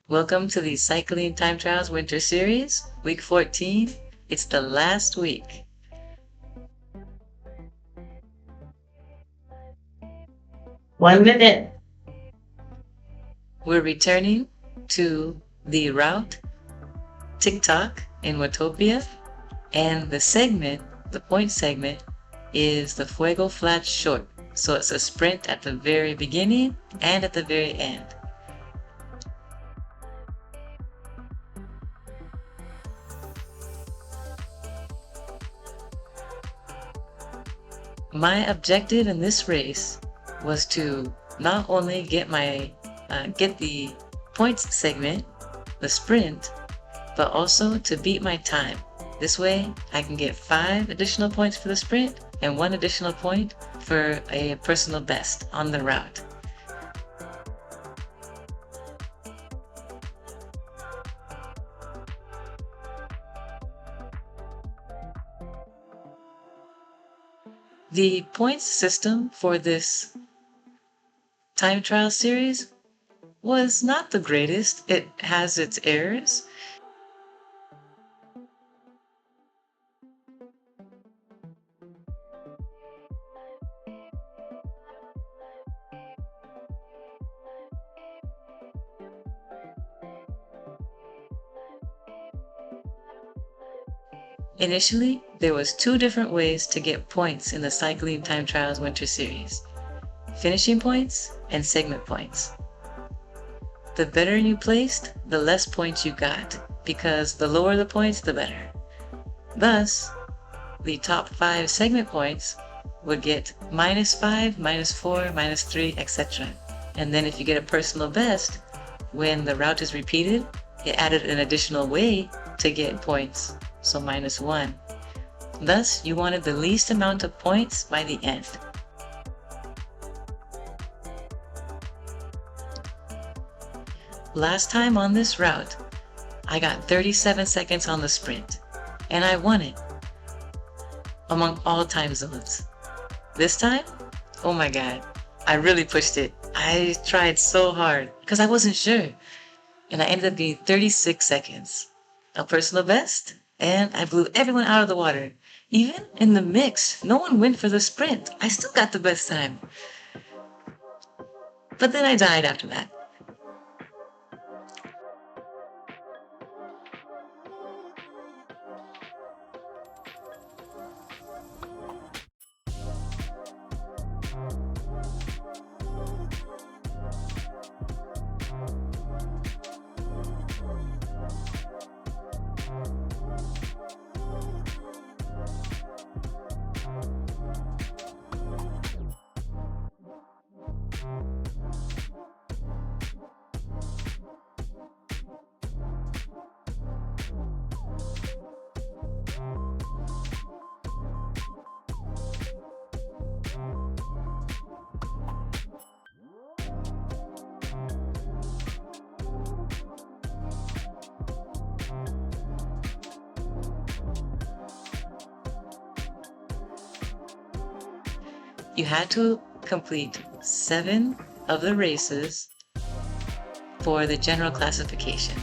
Welcome to the Cycling Time Trials Winter Series, week 14. It's the last week. One minute. We're returning to the route Tock in Watopia, and the point segment, is the Fuego flat short. So it's a sprint at the very beginning and at the very end. My objective in this race was to not only get the points segment, the sprint, but also to beat my time. This way I can get 5 additional points for the sprint and 1 additional point for a personal best on the route. The points system for this time trial series was not the greatest. It has its errors. Initially, there was 2 different ways to get points in the Cycling Time Trials Winter Series: finishing points and segment points. The better you placed, the less points you got, because the lower the points, the better. Thus, the top 5 segment points would get -5, -4, -3, etc. And then if you get a personal best, when the route is repeated, it added an additional way to get points, so -1. Thus, you wanted the least amount of points by the end. Last time on this route, I got 37 seconds on the sprint, and I won it among all time zones. This time, oh my god, I really pushed it. I tried so hard because I wasn't sure, and I ended up being 36 seconds, a personal best, and I blew everyone out of the water. Even in the mix, no one went for the sprint. I still got the best time. But then I died after that. You had to complete 7 of the races for the general classification.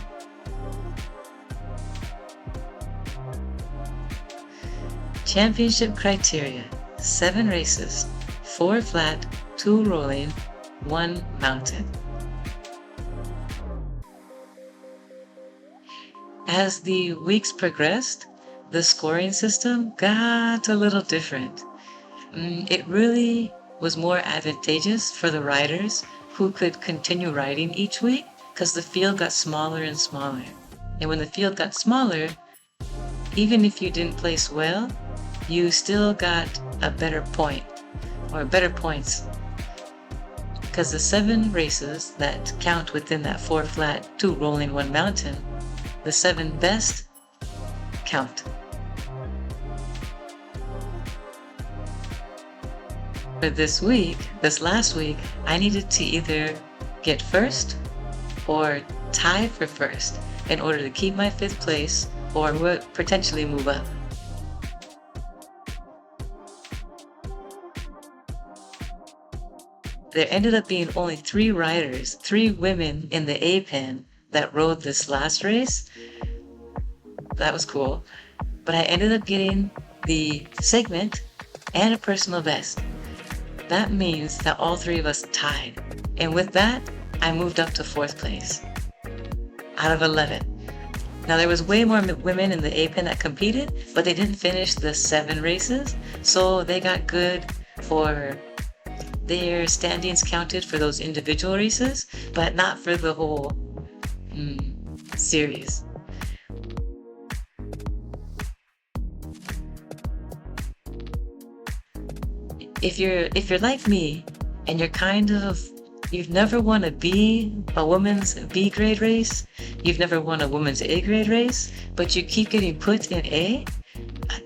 Championship criteria: 7 races, 4 flat, 2 rolling, 1 mountain. As the weeks progressed, the scoring system got a little different. It really was more advantageous for the riders who could continue riding each week, because the field got smaller and smaller. And when the field got smaller, even if you didn't place well, you still got a better point, or better points. Because the 7 races that count within that 4 flat, 2 rolling, 1 mountain, the 7 best count. For this last week, I needed to either get first or tie for first in order to keep my 5th place or potentially move up. There ended up being only 3 riders, 3 women in the A pen, that rode this last race. That was cool. But I ended up getting the segment and a personal best. That means that all three of us tied. And with that, I moved up to 4th place out of 11. Now there was way more women in the A-Pen that competed, but they didn't finish the 7 races, so they got good for their standings counted for those individual races, but not for the whole series. If you're like me and you've never won a woman's B grade race, you've never won a woman's A grade race, but you keep getting put in A,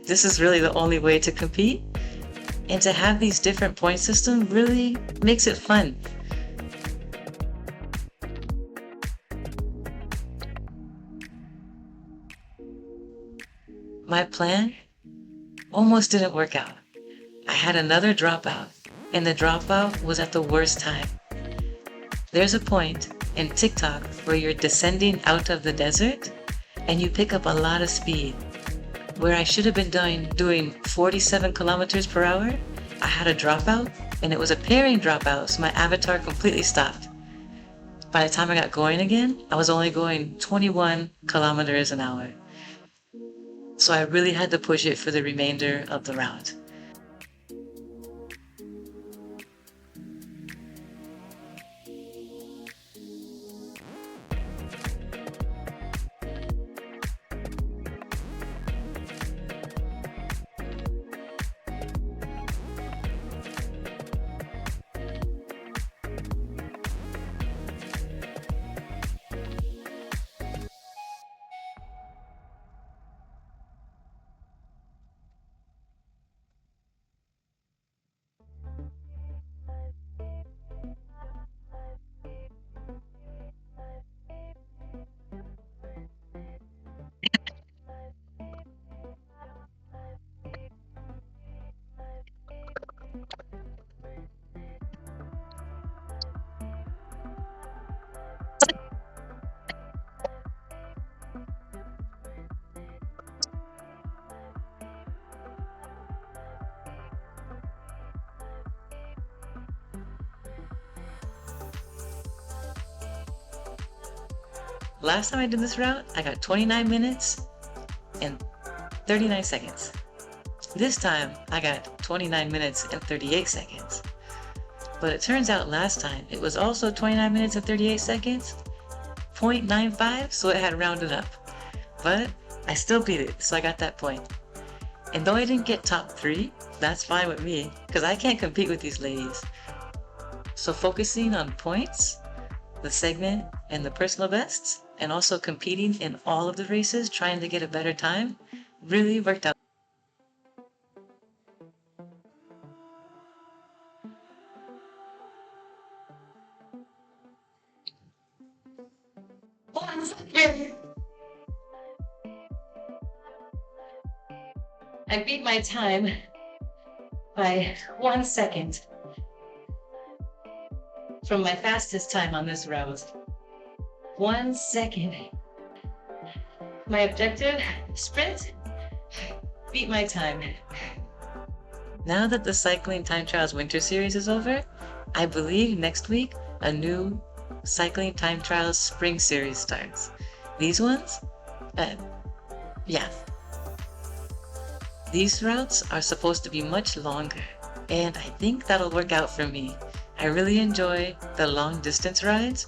this is really the only way to compete. And to have these different point systems really makes it fun. My plan almost didn't work out. I had another dropout, and the dropout was at the worst time. There's a point in TikTok where you're descending out of the desert and you pick up a lot of speed. Where I should have been doing 47 kilometers per hour, I had a dropout, and it was a pairing dropout, so my avatar completely stopped. By the time I got going again, I was only going 21 kilometers an hour. So I really had to push it for the remainder of the route. Last time I did this route, I got 29 minutes and 39 seconds. This time, I got 29 minutes and 38 seconds. But it turns out last time, it was also 29 minutes and 38 seconds, 0.95, so it had rounded up. But I still beat it, so I got that point. And though I didn't get top 3, that's fine with me, because I can't compete with these ladies. So focusing on points, the segment, and the personal bests, and also competing in all of the races, trying to get a better time, really worked out. I beat my time by 1 second from my fastest time on this route. 1 second. My objective, sprint, beat my time. Now that the Cycling Time Trials Winter Series is over, I believe next week a new Cycling Time Trials Spring Series starts. These ones? Yeah. These routes are supposed to be much longer, and I think that'll work out for me. I really enjoy the long distance rides.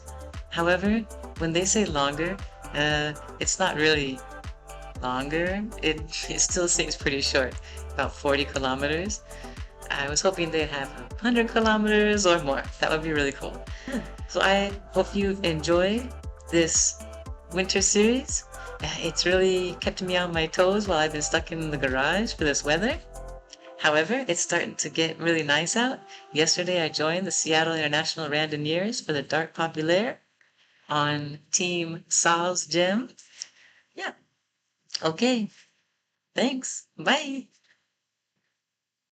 However, when they say longer, it's not really longer. It still seems pretty short, about 40 kilometers. I was hoping they'd have 100 kilometers or more. That would be really cool. So I hope you enjoy this winter series. It's really kept me on my toes while I've been stuck in the garage for this weather. However, it's starting to get really nice out. Yesterday I joined the Seattle International Randonneers for the Dark Populaire on Team Sal's Gym. Yeah. Okay. Thanks. Bye.